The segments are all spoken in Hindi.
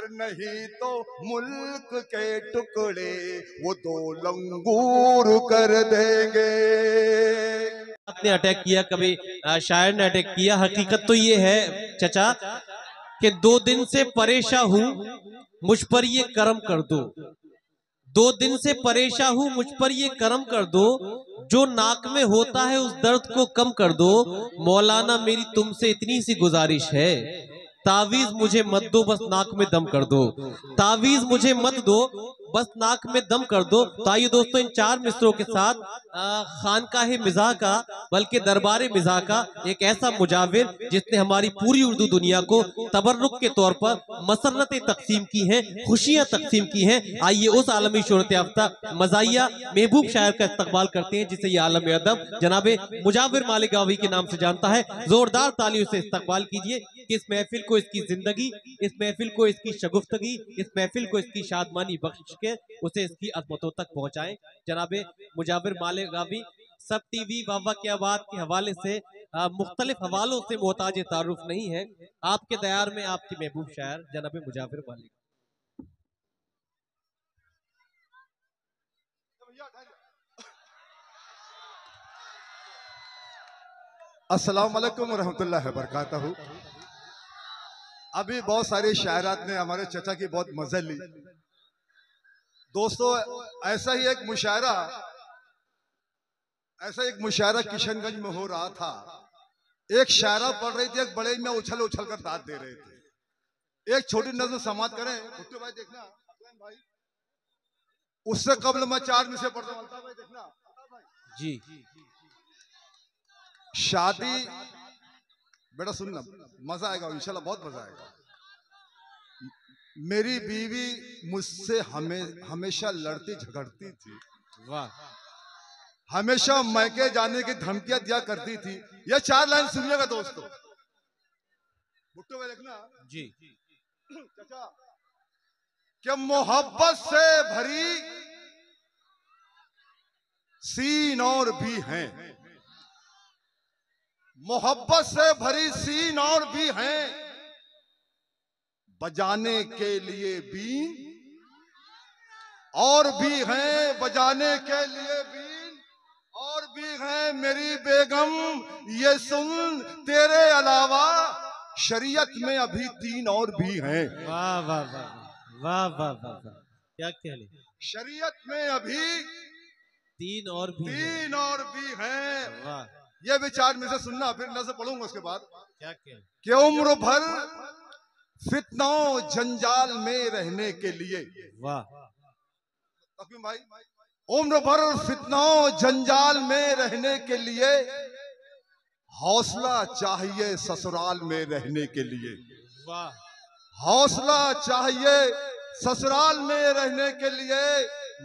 और नहीं तो मुल्क के टुकड़े वो दो लंगूर कर देंगे। ने अटैक किया, कभी शायर ने अटैक किया। हकीकत तो ये है चचा कि 2 दिन से परेशान हूं, मुझ पर ये करम कर दो। 2 दिन से परेशान हूं, मुझ पर ये करम कर दो। जो नाक में होता है उस दर्द को कम कर दो। मौलाना मेरी तुमसे इतनी सी गुजारिश है, तावीज मुझे मत दो, बस नाक में दम कर दो। तावीज मुझे मत दो, बस नाक में दम कर दो। तो आइए दोस्तों, इन 4 मिसरों के साथ खानकाहे मिज़ाह का, बल्कि दरबारे मिज़ाह का एक ऐसा मुजाविर जिसने हमारी पूरी उर्दू दुनिया को तबर्रुक के तौर पर मसरतें तकसीम की हैं, खुशियां तकसीम की हैं। आइए उस आलमी शोहरत याफ्ता मज़ाहिया महबूब शायर का इस्तकबाल करते हैं जिसे ये आलम अदब जनाबे मुजाविर मालिगावी के नाम से जानता है। जोरदार तालियों से इस्तकबाल कीजिए कि इस महफिल को इसकी जिंदगी, इस महफिल को इसकी शगुफ्तगी, इस महफिल को इसकी शादमानी बख्श के उसे इसकी अजमतों तक पहुंचाएं। जनाबे मुजाविर मालिगावी सब टीवी वावा क्या बात के हवाले से मुख्तलिफ हवालों से मोहताज तारुफ नहीं है। आपके दयार में आपके महबूब शायर जनाबे मुजाविर मालिक। अस्सलाम वालेकुम रहमतुल्लाहि व बरकातहू। अभी बहुत सारे शायरात ने हमारे चचा की बहुत मजे ली। दोस्तों, ऐसा ही एक मुशायरा किशनगंज में हो रहा था। एक शायरा पढ़ रही थी, एक बड़े में उछल उछल कर दाद दे रहे थे। एक छोटी नजर समाप्त करें भुट्टो भाई, देखना भाई, उससे कबल मैं 4 में से पढ़ता हूं भाई, देखना जी। शादी बेटा सुनना, मजा आएगा इंशाल्लाह, बहुत मजा आएगा। मेरी बीवी मुझसे हमेशा लड़ती झगड़ती थी। वाह। हमेशा मैके जाने की धमकियां दिया करती थी। ये 4 लाइन सुनिएगा दोस्तों। भुट्टो भाई देखना जी। चाचा, कि मोहब्बत से भरी सीन और भी हैं, मोहब्बत से भरी सीन और भी हैं, बजाने के लिए बीन और भी हैं, बजाने के लिए बीन और भी हैं। मेरी बेगम ये सुन, तेरे अलावा शरीयत में अभी 3 और भी हैं। वाह वाह वाह वाह वाह वाह वाह, क्या कहने। शरीयत में अभी 3 और भी हैं। वाह। ये विचार में से सुनना, फिर नजर पढ़ूंगा उसके बाद। क्या कहने। कि उम्र भर फितनाओं जंजाल में रहने के लिए, वाह भाई, उम्र भर फितनाओं जंजाल में रहने के लिए हौसला चाहिए ससुराल में रहने के लिए। वाह। हौसला चाहिए ससुराल में रहने के लिए।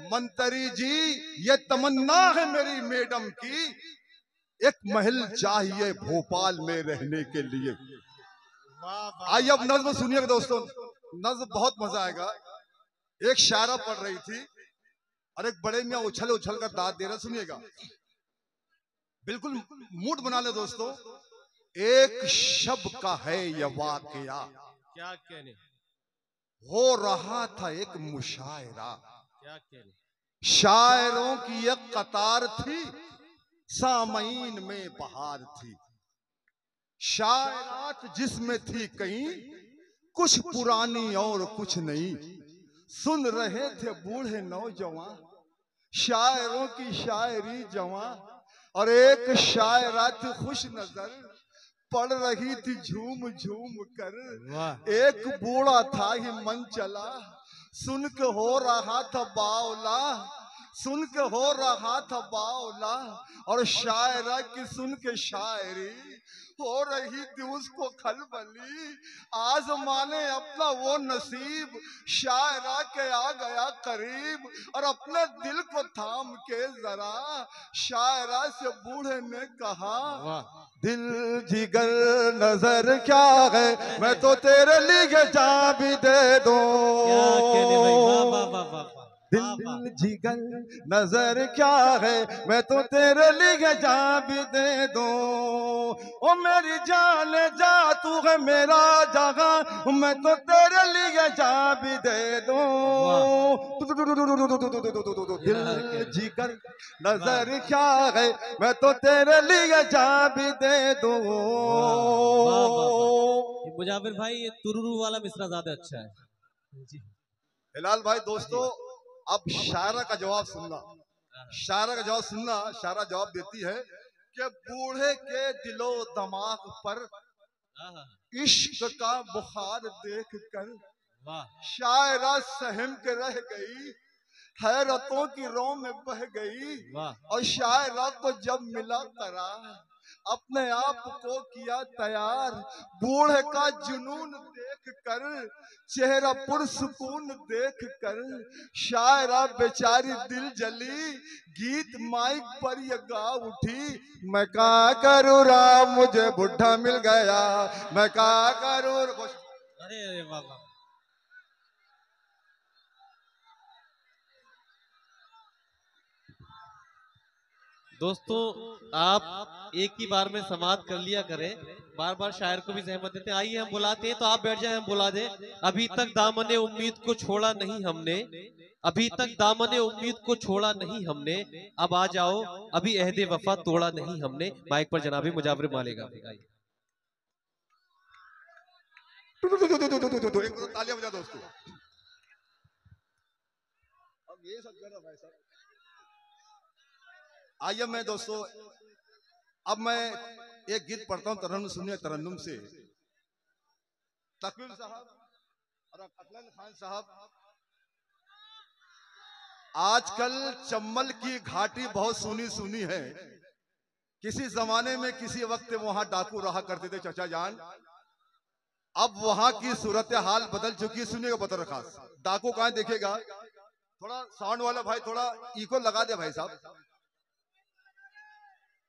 मंतरी जी ये तमन्ना है मेरी मैडम की, एक महल चाहिए भोपाल में रहने के लिए। आइए अब नज्म सुनिएगा दोस्तों, नज्म बहुत मजा आएगा। एक शायरा पढ़ रही थी और एक बड़े मियां उछल उछल कर दाद दे रहा। सुनिएगा, बिल्कुल मूड बना ले दोस्तों। एक शब का है यह वाकया, क्या कहने। हो रहा था एक मुशायरा, क्या कहने। शायरों की एक कतार थी, सामईन में बहार थी। शायरात जिसमें थी कहीं, कुछ पुरानी और कुछ नई। सुन रहे थे बूढ़े नौजवान, शायरों की शायरी जवां। और एक शायरा थी खुश नजर, पढ़ रही थी झूम झूम कर। एक बूढ़ा था ही मन चला, सुन के हो रहा था बावला, सुन के हो रहा था बावला। और शायरा की सुन के शायरी हो रही थी उसको खलबली। आजमाने अपना वो नसीब, शायरा के आ गया करीब। और अपने दिल को थाम के जरा शायरा से बूढ़े ने कहा, दिल जिगर नजर क्या है, मैं तो तेरे लिए जान भी दे दूं। क्या कहने भाई, वाह वाह वाह वाह। दिल जिगर नजर क्या है, मैं तो तेरे लिए जान भी दे दूं। ओ मेरी जान जा, तू है मेरा जहां, मैं तो तेरे लिए जान भी दे दूं। दिल जिगर नजर क्या है, मैं तो तेरे लिए जान भी दे दूं। मुजाफिर भाई ये तुरुरु वाला मिसरा ज्यादा अच्छा है जी। हिलाल भाई दोस्तों, अब शायरा का जवाब सुनना। शायरा का जवाब सुनना। शायरा जवाब देती है कि बूढ़े के दिलो दिमाग पर इश्क का बुखार देख कर शायरा सहम के रह गई, हैरतों की रो में बह गई। और शायरा को जब मिला करार, अपने आप को किया तैयार। बूढ़े का जुनून देख कर, चेहरा पुरसुकून देख कर, शायरा बेचारी दिल जली, गीत माइक पर ये गा उठी। मैं क्या करूँ राम, मुझे बुढ़ा मिल गया, मैं क्या करूँ। अरे अरे वाह। दोस्तों आप एक ही बार में समाप्त कर लिया करें, बार बार शायर को भी सहमत देते हैं। आइए हम बुलाते हैं, तो आप बैठ जाए, हम बुला दें। अभी तक दामने उम्मीद को छोड़ा नहीं हमने, अभी तक दामने उम्मीद को छोड़ा नहीं हमने, अब आ जाओ अभी अहदे वफा तोड़ा नहीं हमने। माइक पर जनाबी मुजाफिर मालेगा। तालियां बजा दोस्तों। अब ये सब कर रहा भाई साहब। आइए मैं दोस्तों, अब मैं एक गीत पढ़ता हूं, तरन्नुम सुनिए। तरन्नुम से तकवीर साहब और अकलन खान साहब, आजकल चम्बल की घाटी बहुत सुनी सुनी है। किसी जमाने में किसी वक्त वहां डाकू रहा करते थे चचा जान, अब वहां की सूरत हाल बदल चुकी है। सुनिएगा बतर खास, डाकू कहां देखेगा। थोड़ा साउंड वाला भाई थोड़ा इको लगा दे भाई साहब।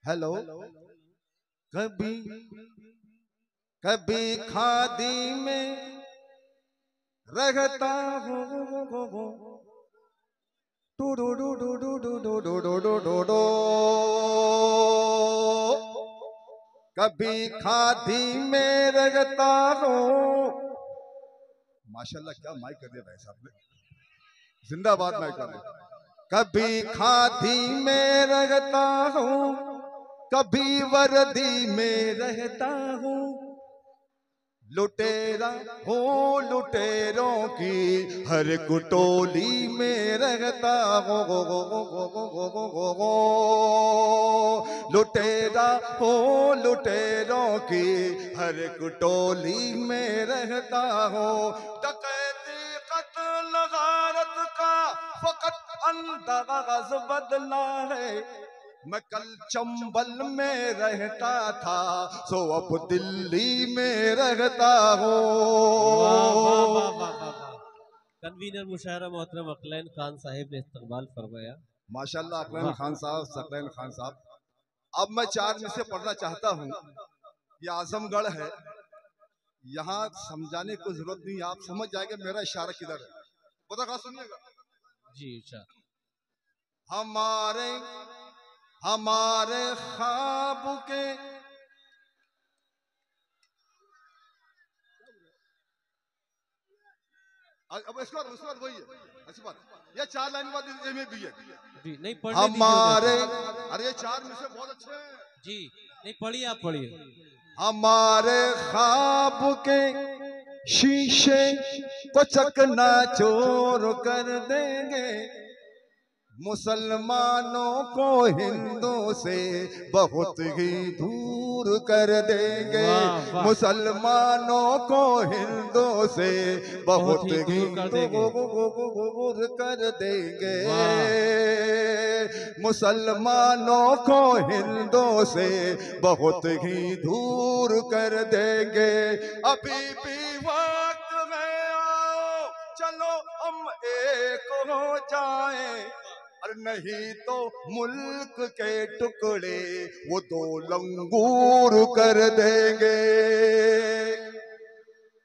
हेलो। कभी कभी खादी में रहता हूँ, डो डो डो डो डो डो डो डो डो डो डो डो। कभी खादी में रहता हूँ। माशाल्लाह क्या माइक कर दिया भाई साहब ने, जिंदाबाद माइक कर दिया। कभी खादी में रहता हूँ, कभी वर्दी में रहता हूँ। लुटेरा हूँ लुटेरों की हर कुटोली में रहता हूँ। लुटेरा हूँ लुटेरों की हर कुटोली में रहता हूँ। डकैती कत्ल गारत का फकत अंदाज बदला है। मैं कल चंबल में रहता था, सो अब दिल्ली में रहता हूँ। कन्वीनर मुशायरा मोहतरम अकलैन खान साहिब ने इस्तकबाल फरमाया। माशाल्लाह अकलैन खान साहब, सकलैन खान साहब। अब मैं चार में से पढ़ना चाहता हूँ। ये आजमगढ़ है, यहाँ समझाने की जरूरत नहीं, आप समझ जाएंगे मेरा इशारा किधर है। पता कहा सुनिएगा जी। अच्छा। हमारे हमारे ख्वाब के अब इसके बाद वही है। अच्छी बात, ये चार लाइन बाद में भी है जी। नहीं पढ़ने हमारे, अरे ये चार में से बहुत अच्छे हैं जी। नहीं पढ़िए, आप पढ़िए। हमारे ख्वाब के शीशे को चकनाचूर कर देंगे। मुसलमानों को हिंदू से बहुत ही दूर कर देंगे। मुसलमानों को हिंदू से बहुत ही दूर कर देंगे। मुसलमानों को हिंदू से बहुत ही दूर कर देंगे। अभी भी वक्त है, आओ चलो हम एक हो जाएं, और नहीं तो मुल्क के टुकड़े वो दो लंगूर कर देंगे।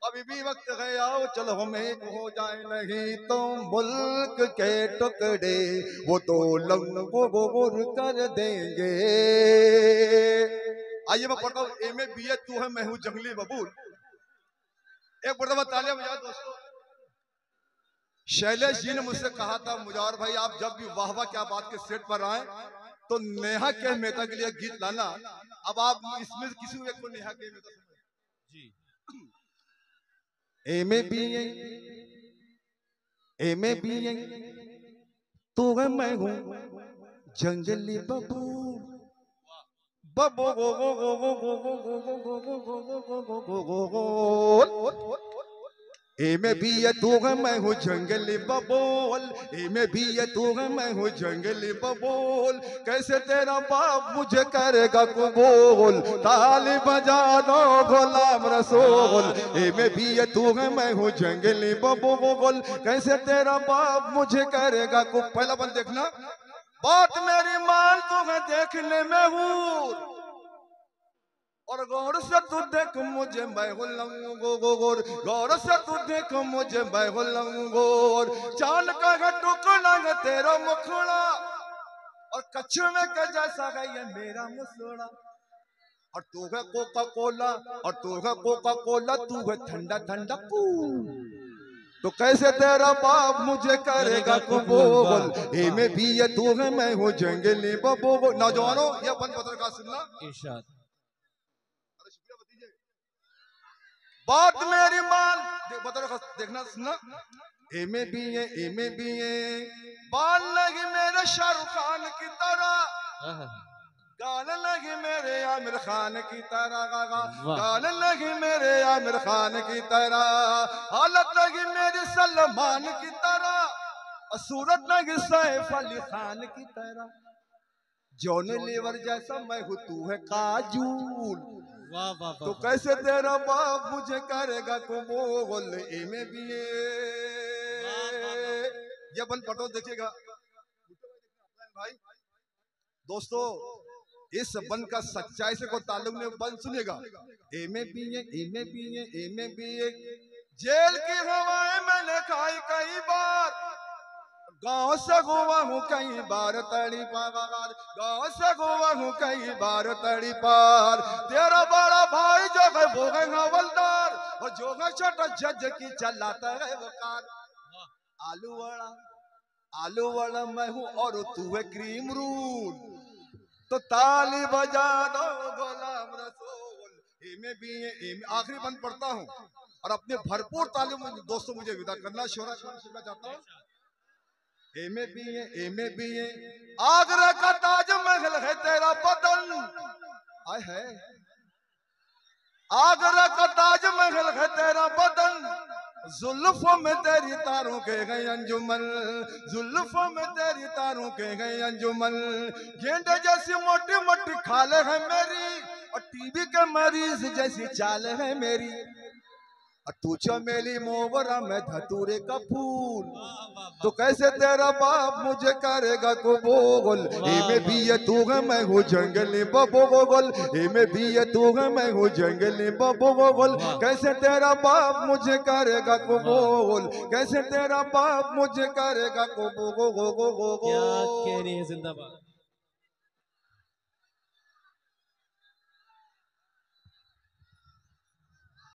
अब अभी भी वक्त है, आओ चलो हम एक हो जाए, नहीं तो मुल्क के टुकड़े वो तो लंगोर कर देंगे। आइए मैं पढ़ता हूँ, एम ए बी ए तू है मैं हूँ जंगली बबूल। एक बड़ा तालियां बजाओ दोस्तों। शैलेश जी ने मुझसे कहा था, मुजावर भाई आप जब भी वाह वाह क्या बात के सेट पर आए तो नेहा के मेहता के लिए गीत लाना। अब आप इसमें किसी एक को नेहा के मेहता जी। एम ए बी ए तो है मैं हूँ जंगली बबूल। बबो एमे भी ये तू है मैं हूँ जंगली बबूल। एमे भी ये तू है मैं हूँ जंगली बबूल। कैसे तेरा बाप मुझे करेगा कबूल, ताली बजा दो गुलाम रसूल। एमे भी ये तू है मैं हूँ जंगली बबूल। कैसे तेरा बाप मुझे करेगा कबूल। पहला बंद देखना, बात मेरी मान तू है देखने में हूँ, और गौर से तू देख मुझे मैं लंगोर। गौर से तू देख मुझे मैं लंगोर। चांद का है टुकड़ा है तेरा मुखड़ा, और कछुए के जैसा है ये मेरा मुसड़ा। और तू है कोका कोला, और तू है कोका कोला, तू है ठंडा ठंडा कूल। तो कैसे तेरा बाप मुझे करेगा कबूल। एमे भी ये तू है मैं हूँ जंगली बबूल। नौजवानों ये अपन पत्रकार सुनना, इरशाद बात मेरी मान बता देखना सुनना। एमे भी है बाल लगी मेरे शाहरुख खान की तरह, गाल लगी मेरे आमिर खान की तरह, गाल लगी मेरे आमिर खान की तरह, हालत लगी मेरी सलमान की तरह, और सूरत लगी सैफ अली खान की तरह। जॉन लीवर जैसा मैं हूँ तू है काजूल। वाह वाह। तो कैसे तेरा बाप मुझे करेगा कबूल। एमे भी ये बन पटो देखिएगा भाई दोस्तों, इस बन का सच्चाई से कोई ताल्लुक नहीं, बन सुनिएगा। एमे भी जेल की हवाएं मैंने खाई कई बार, गांव से गोवा हूँ कई बार तड़ी पार, गांव से गोवा हूँ कई बार तड़ी पार। तेरा बड़ा भाई जो है वो है हवलदार, और जो है छोटा जज की चलाता है वो कार। आलू वड़ा मैं हूँ और तू है क्रीम रूल। तो ताली बजा दो गुलाम रसूल। एमे भी आखिरी बंद पढ़ता हूँ, और अपने भरपूर ताली दोस्तों मुझे विदा करना, शोरा सुनना चाहता हूँ। एमे भी है आगरा का ताजमहल है तेरा बदन, आय है आगरा का ताजमहल है तेरा बदन। जुल्फों में तेरी तारों के गए अंजुमन, जुल्फों में तेरी तारों के गए अंजुमन। गेंडे जैसी मोटी मोटी खाल है मेरी, और टीबी के मरीज जैसी चाल है मेरी। तू चमेली मोगरा में धतूरे का फूल। तो कैसे तेरा बाप मुझे करेगा कबूल। एमे भी ये तू है मैं हूँ जंगली बबूल। एमे भी ये तू है मैं हूँ जंगली बबूल। कैसे तेरा बाप मुझे करेगा कबूल। कैसे तेरा बाप मुझे करेगा कबूल। क्या कह रही है जिंदाबाद।